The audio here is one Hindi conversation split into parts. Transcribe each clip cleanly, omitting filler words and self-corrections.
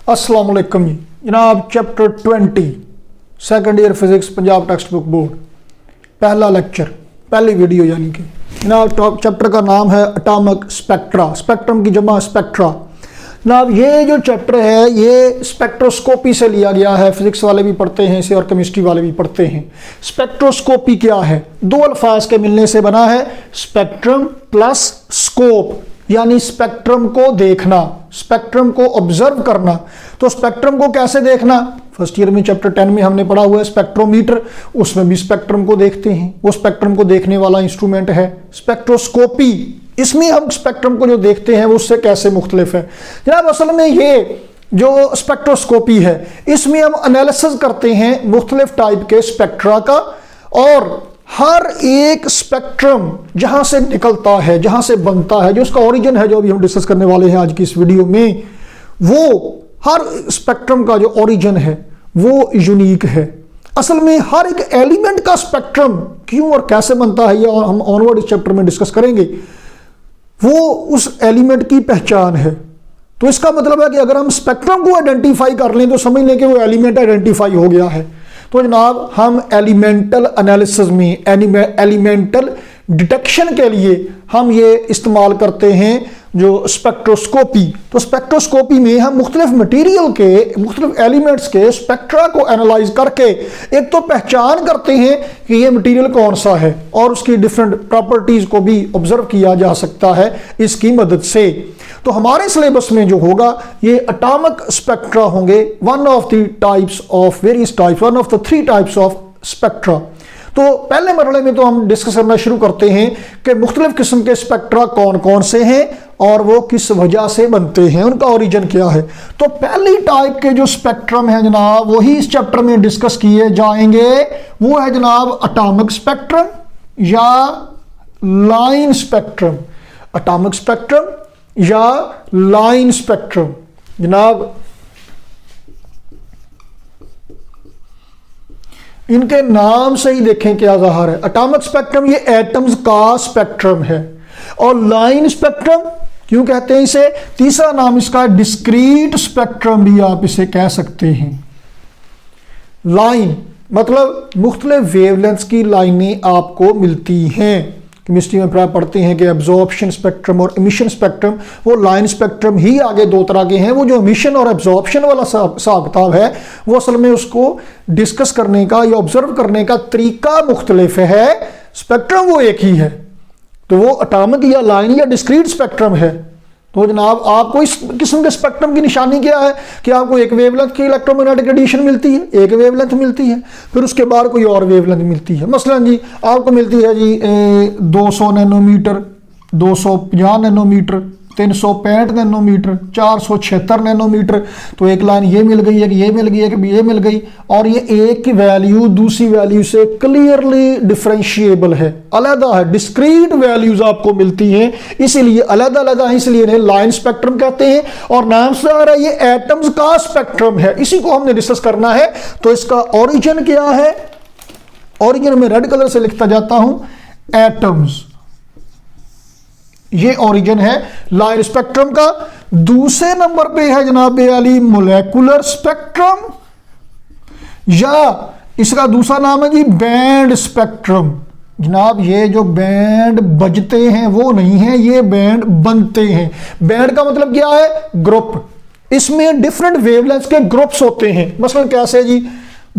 अस्सलाम वालेकुम जी जनाब। Chapter 20 second year physics Punjab text book board, पहला लेक्चर, पहली वीडियो यानी कि जनाब। टॉप चैप्टर का नाम है एटॉमिक स्पेक्ट्रा, स्पेक्ट्रम की जमा स्पेक्ट्रा। जनाब ये जो चैप्टर है ये स्पेक्ट्रोस्कोपी से लिया गया है। फिजिक्स वाले भी पढ़ते हैं इसे और केमिस्ट्री वाले भी पढ़ते हैं। स्पेक्ट्रोस्कोपी क्या है? दो अल्फाज के मिलने से बना है, स्पेक्ट्रम प्लस स्कोप, यानी स्पेक्ट्रम को देखना, स्पेक्ट्रम को ऑब्जर्व करना। तो स्पेक्ट्रम को कैसे देखना? फर्स्ट ईयर में चैप्टर 10 में हमने पढ़ा हुआ है स्पेक्ट्रोमीटर, उसमें भी स्पेक्ट्रम को देखते हैं। वो स्पेक्ट्रम को देखने वाला इंस्ट्रूमेंट है स्पेक्ट्रोस्कोपी। इसमें हम स्पेक्ट्रम को जो देखते हैं वो उससे कैसे मुख्तलिफ है जनाब। असल में ये जो स्पेक्ट्रोस्कोपी है इसमें हम एनालिसिस करते हैं मुख्तलिफ टाइप के स्पेक्ट्रा का, और हर एक स्पेक्ट्रम जहां से निकलता है, जहां से बनता है, जो उसका ओरिजिन है, जो अभी हम डिस्कस करने वाले हैं आज की इस वीडियो में, वो हर स्पेक्ट्रम का जो ओरिजिन है वो यूनिक है। असल में हर एक एलिमेंट का स्पेक्ट्रम क्यों और कैसे बनता है ये हम ऑनवर्ड इस चैप्टर में डिस्कस करेंगे। वो उस एलिमेंट की पहचान है। तो इसका मतलब है कि अगर हम स्पेक्ट्रम को आइडेंटिफाई कर लें तो समझ लें कि वो एलिमेंट आइडेंटिफाई हो गया है। तो जनाब हम एलिमेंटल एनालिसिस में, एलिमेंटल डिटेक्शन के लिए हम ये इस्तेमाल करते हैं जो स्पेक्ट्रोस्कोपी। तो स्पेक्ट्रोस्कोपी में हम मुख्तलिफ मटेरियल के, मुख्तलिफ एलिमेंट्स के स्पेक्ट्रा को एनालाइज करके एक तो पहचान करते हैं कि ये मटेरियल कौन सा है, और उसकी डिफरेंट प्रॉपर्टीज को भी ऑब्जर्व किया जा सकता है इसकी मदद से। तो हमारे सिलेबस में जो होगा ये एटॉमिक स्पेक्ट्रा होंगे, one of the types of various types, one of the 3 types of spectra. तो पहले मरहले में तो हम डिस्कस करना शुरू करते हैं कि मुख्तलिफ किस्म के स्पेक्ट्रा कौन कौन से हैं और वो किस वजह से बनते हैं, उनका ओरिजिन क्या है। तो पहली टाइप के जो स्पेक्ट्रम है जनाब वही इस चैप्टर में डिस्कस किए जाएंगे। वो है जनाब एटॉमिक स्पेक्ट्रम या लाइन स्पेक्ट्रम। एटॉमिक स्पेक्ट्रम या लाइन स्पेक्ट्रम जनाब, इनके नाम से ही देखें क्या ज़ाहिर है। एटॉमिक स्पेक्ट्रम ये एटम्स का स्पेक्ट्रम है, और लाइन स्पेक्ट्रम क्यों कहते हैं इसे? तीसरा नाम इसका डिस्क्रीट स्पेक्ट्रम भी आप इसे कह सकते हैं। लाइन मतलब मुख्तलिफ वेवलेंथ्स की लाइनें आपको मिलती हैं। केमिस्ट्री में प्राय पढ़ते हैं कि एब्जॉर्प्शन स्पेक्ट्रम और इमिशन स्पेक्ट्रम, वो लाइन स्पेक्ट्रम ही आगे दो तरह के हैं। वो जो इमिशन और एब्जॉर्प्शन वाला हिसाब किताब है वो असल में उसको डिस्कस करने का या ऑब्जर्व करने का तरीका मुख्तलिफ है, स्पेक्ट्रम वो एक ही है। तो वो एटॉमिक या लाइन या डिस्क्रीट स्पेक्ट्रम है। तो जनाब आपको इस किस्म के स्पेक्ट्रम की निशानी क्या है कि आपको एक वेवलेंथ की इलेक्ट्रोमैग्नेटिक रेडिएशन मिलती है, एक वेवलेंथ मिलती है, फिर उसके बाद कोई और वेवलेंथ मिलती है। मसलन जी आपको मिलती है जी 200 नैनोमीटर, 250 नैनोमीटर, 365 नैनोमीटर, 476 नैनोमीटर। तो एक लाइन ये मिल गई, एक ये मिल गई, एक ये मिल गई, और ये एक की वैल्यू दूसरी वैल्यू से क्लियरली डिफरेंशिएबल है, अलग है, डिस्क्रीट वैल्यूज आपको मिलती हैं, इसीलिए अलग अलग है, इसलिए इन्हें लाइन स्पेक्ट्रम कहते हैं। और नाम से आ रहा है ये एटम्स का स्पेक्ट्रम है, इसी को हमने डिस्कस करना है। तो इसका ओरिजिन क्या है? ओरिजिन में रेड कलर से लिखता जाता हूं एटम्स, ये ओरिजिन है लाइन स्पेक्ट्रम का। दूसरे नंबर पे है जनाब अली मोलेकुलर स्पेक्ट्रम, या इसका दूसरा नाम है जी बैंड स्पेक्ट्रम। जनाब ये जो बैंड बजते हैं वो नहीं है, ये बैंड बनते हैं। बैंड का मतलब क्या है? ग्रुप। इसमें डिफरेंट वेवलेंथ्स के ग्रुप्स होते हैं। मसलन कैसे जी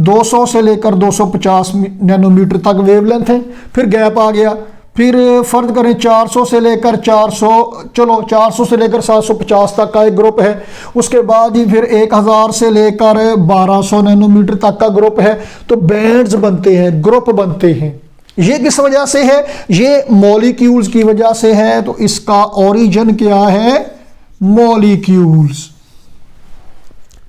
200 से लेकर 250 नैनोमीटर तक वेवलेंथ है, फिर गैप आ गया, फिर फर्ज करें 400 से लेकर 400 से लेकर 750 तक का एक ग्रुप है, उसके बाद ही फिर 1000 से लेकर 1200 नैनोमीटर तक का ग्रुप है। तो बैंड्स बनते हैं, ग्रुप बनते हैं। ये किस वजह से है? ये मॉलिक्यूल्स की वजह से है। तो इसका ओरिजिन क्या है? मॉलिक्यूल्स।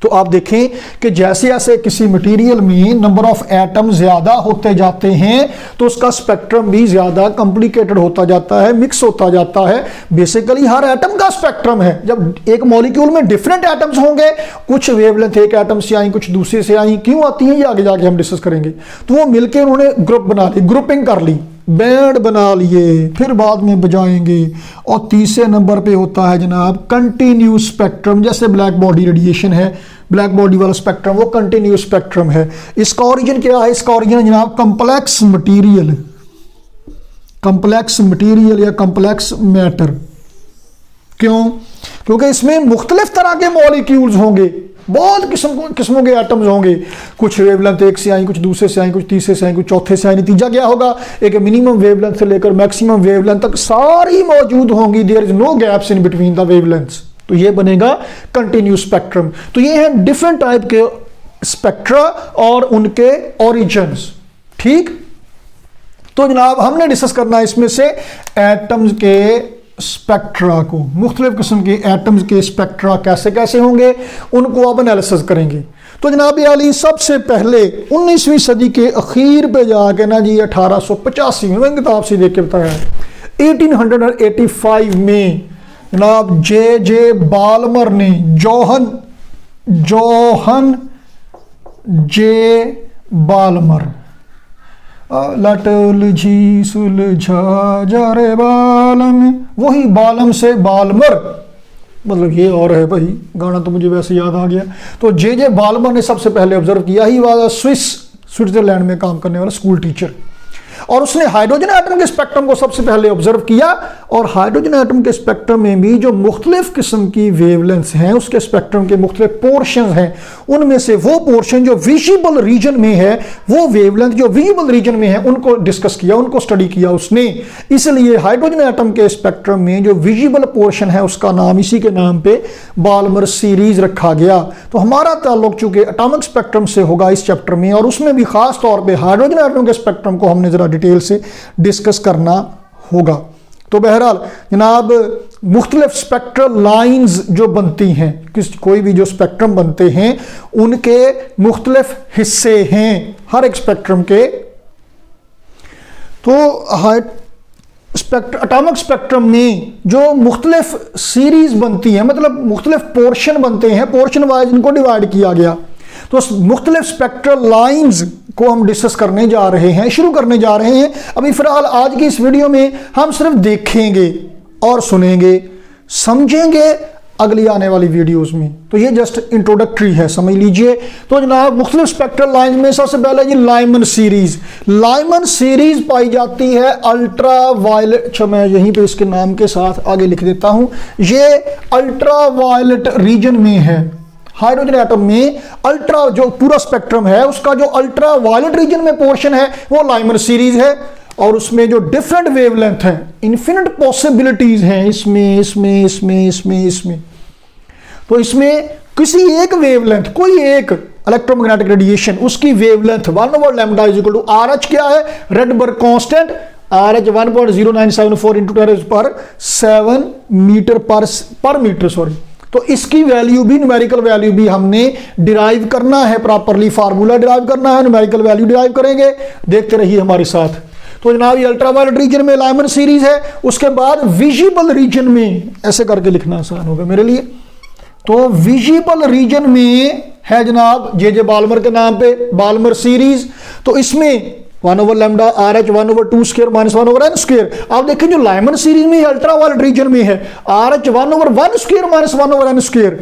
तो आप देखें कि जैसे जैसे किसी मटेरियल में नंबर ऑफ एटम ज्यादा होते जाते हैं तो उसका स्पेक्ट्रम भी ज्यादा कॉम्प्लिकेटेड होता जाता है, मिक्स होता जाता है। बेसिकली हर एटम का स्पेक्ट्रम है। जब एक मॉलिक्यूल में डिफरेंट एटम्स होंगे, कुछ वेवलेंथ एक एटम से आई, कुछ दूसरे से आई, क्यों आती हैं ये आगे जाके हम डिस्कस करेंगे। तो वो मिलकर उन्होंने ग्रुप बना ली, ग्रुपिंग कर ली। बैंड बना लिए, फिर बाद में बजाएंगे। और तीसरे नंबर पे होता है जनाब कंटिन्यूस स्पेक्ट्रम, जैसे ब्लैक बॉडी रेडिएशन है, ब्लैक बॉडी वाला स्पेक्ट्रम वो कंटिन्यूस स्पेक्ट्रम है। इसका ओरिजिन क्या है? इसका ओरिजिन है जनाब कम्प्लेक्स मटीरियल, कम्प्लेक्स मटीरियल या कम्प्लेक्स मैटर। क्यों? क्योंकि इसमें मुख्तलिफ तरह के मॉलिक्यूल्स होंगे, बहुत किस्मों के एटम्स होंगे, कुछ वेवलेंथ एक से आई, कुछ दूसरे से आई, कुछ तीसरे से आई, कुछ चौथे से आई। नतीजा क्या होगा? एक मिनिमम वेवलेंथ से लेकर मैक्सिमम वेवलेंथ तक सारी मौजूद होंगी। There is no gaps in between the wavelengths. तो ये बनेगा कंटिन्यूस स्पेक्ट्रम। तो ये हैं डिफरेंट टाइप के स्पेक्ट्रा और उनके ओरिजिन्स। ठीक, तो जनाब हमने डिस्कस करना है इसमें से एटम्स के स्पेक्ट्रा को, मुख्तलिफ किस्म के एटम्स के स्पेक्ट्रा कैसे कैसे होंगे उनको अब एनालिसिस करेंगे। तो जनाब आली सबसे पहले 19वीं सदी के अखीर पे जाके ना जी 1885 में, मैंने किताब से देख के बताया, 1885 में जनाब जे बाल्मर ने जोहन जे बाल्मर लट उलझी सुलझा जा रे बालम, वही बालम से बाल्मर, मतलब ये और है भाई, गाना तो मुझे वैसे याद आ गया। तो जे बाल्मर ने सबसे पहले ऑब्जर्व किया। ही वाज स्विट्जरलैंड में काम करने वाला स्कूल टीचर, और उसने हाइड्रोजन एटम के स्पेक्ट्रम को सबसे पहले ऑब्जर्व किया। और हाइड्रोजन एटम के स्पेक्ट्रम में भी जो मुख्तलिफ किस्म की वेवलेंथ्स हैं, उसके स्पेक्ट्रम के मुख्तलिफ पोर्शन हैं, उनमें से वो पोर्शन जो विजिबल रीजन में है, वो वेवलेंथ जो विजिबल रीजन में है, उनको डिस्कस किया, उनको स्टडी किया उसने। इसलिए हाइड्रोजन एटम के स्पेक्ट्रम में जो विजिबल पोर्शन है उसका नाम इसी के नाम पे बाल्मर सीरीज रखा गया। तो हमारा ताल्लुक चूंकि एटॉमिक स्पेक्ट्रम से होगा इस चैप्टर में, और उसमें भी खास तौर पर हाइड्रोजन एटम के स्पेक्ट्रम को हमने जरा डिटेल से डिस्कस करना होगा। तो बहरहाल जनाब मुख्तलिफ स्पेक्ट्रल लाइंस जो बनती हैं, कोई भी जो स्पेक्ट्रम बनते हैं उनके मुख्तलिफ हिस्से हैं हर एक स्पेक्ट्रम के। तो एटॉमिक स्पेक्ट्रम में जो मुख्तलिफ सीरीज बनती हैं, मतलब मुख्तलिफ पोर्शन बनते हैं, पोर्शन वाइज इनको डिवाइड किया गया। तो मुख्तलिफ स्पेक्ट्रल लाइंस को हम डिस्कस करने जा रहे हैं, शुरू करने जा रहे हैं। अभी फिलहाल आज की इस वीडियो में हम सिर्फ देखेंगे और सुनेंगे, समझेंगे अगली आने वाली वीडियोस में। तो ये जस्ट इंट्रोडक्टरी है, समझ लीजिए। तो जनाब मुख्तलिफ स्पेक्ट्रल लाइंस में सबसे पहले जी लाइमन सीरीज। लाइमन सीरीज पाई जाती है अल्ट्रा वायलेट, अच्छा मैं यहीं पे इसके नाम के साथ आगे लिख देता हूं, ये अल्ट्रा वायलेट रीजन में है। हाइड्रोजन एटम में अल्ट्रा जो पूरा स्पेक्ट्रम है उसका जो अल्ट्रा वायलेट रीजन में पोर्शन है वो लाइमर सीरीज है, और उसमें जो डिफरेंट वेवलेंथ है, इन्फिनिट पॉसिबिलिटीज हैं इसमें। तो इसमें किसी एक वेवलेंथ, कोई एक इलेक्ट्रोमैग्नेटिक रेडिएशन, उसकी wavelength 1/λ is equal to RH क्या है? रेडबर्ग कांस्टेंट, RH 1.0974 × 10⁷ मीटर पर मीटर सॉरी। तो इसकी वैल्यू भी, न्यूमेरिकल वैल्यू भी हमने डिराइव करना है, प्रॉपरली फार्मूला डिराइव करना है, न्यूमेरिकल वैल्यू डिराइव करेंगे, देखते रहिए हमारे साथ। तो जनाब ये अल्ट्रावायलेट रीजन में लाइमन सीरीज है। उसके बाद विजिबल रीजन में, ऐसे करके लिखना आसान होगा मेरे लिए, तो विजिबल रीजन में है जनाब जे बाल्मर के नाम पे बाल्मर सीरीज। तो इसमें 1/λ RH 1/2² - 1/n²। आप देखें जो लाइमन सीरीज में अल्ट्रावायलेट रीजन में है RH 1/1² - 1/n²।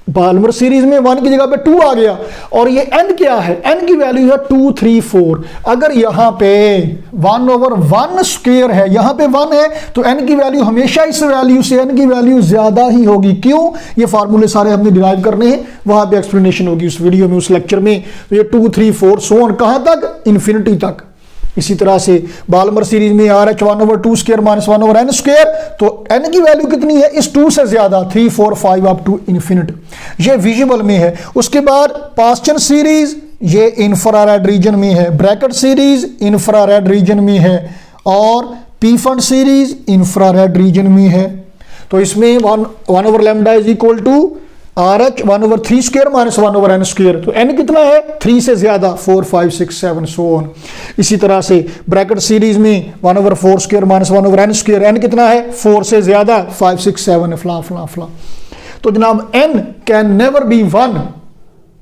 बाल्मर सीरीज में 1 की जगह पे 2 आ गया, और ये n क्या है? n की वैल्यू है 2, 3, 4। अगर यहां पे 1/1² है, यहां पे 1 है, तो n की वैल्यू हमेशा इस वैल्यू से n की वैल्यू ज्यादा ही होगी। क्यों? ये फार्मूले सारे हमने डिराइव करने हैं, वहां पे एक्सप्लेनेशन होगी उस वीडियो में, उस लेक्चर में। तो ये 2, 3, 4 सो ऑन, कहां तक? इन्फिनिटी तक। इसी तरह से बाल्मर सीरीज में RH 1/2² - 1/n²। तो n की वैल्यू कितनी है? इस 2 से ज्यादा, 3, 4, 5 अप टू इन्फिनिट। ये विजिबल में है। उसके बाद पास्चन सीरीज, ये इंफ्रारेड रीजन में है। ब्रैकेट सीरीज इंफ्रारेड रीजन में है, और पीफन सीरीज इंफ्रारेड रीजन में है। तो इसमें 1/λ is equal to RH 1/3² - 1/n²। तो n कितना है? 3 से ज्यादा, 4, 5, 6, 7 सो ऑन। इसी तरह से ब्रैकेट सीरीज में 1/4² - 1/n²। n कितना है? 4 से ज्यादा, 5, 6, 7 फ्ला। तो जनाब n can never be 1,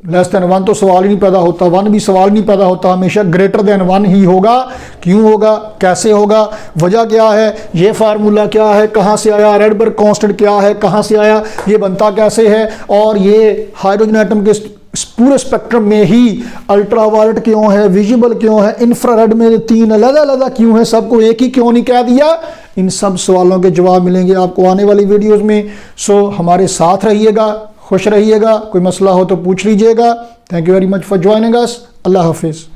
less than 1 तो सवाल ही नहीं पैदा होता, 1 भी सवाल नहीं पैदा होता, हमेशा ग्रेटर देन 1 ही होगा। क्यों होगा, कैसे होगा, वजह क्या है, ये फार्मूला क्या है, कहाँ से आया, रेडबर्ग कांस्टेंट क्या है, कहाँ से आया, ये बनता कैसे है, और ये हाइड्रोजन एटम के पूरे स्पेक्ट्रम में ही अल्ट्रावायलेट क्यों है, विजिबल क्यों है, इंफ्रारेड में 3 अलग-अलग क्यों है, सबको एक ही क्यों नहीं कह दिया। इन सब सवालों के जवाब मिलेंगे आपको आने वाली वीडियोस में। सो हमारे साथ रहिएगा, खुश रहिएगा, कोई मसला हो तो पूछ लीजिएगा। Thank you very much for joining us. अल्लाह हाफिज़।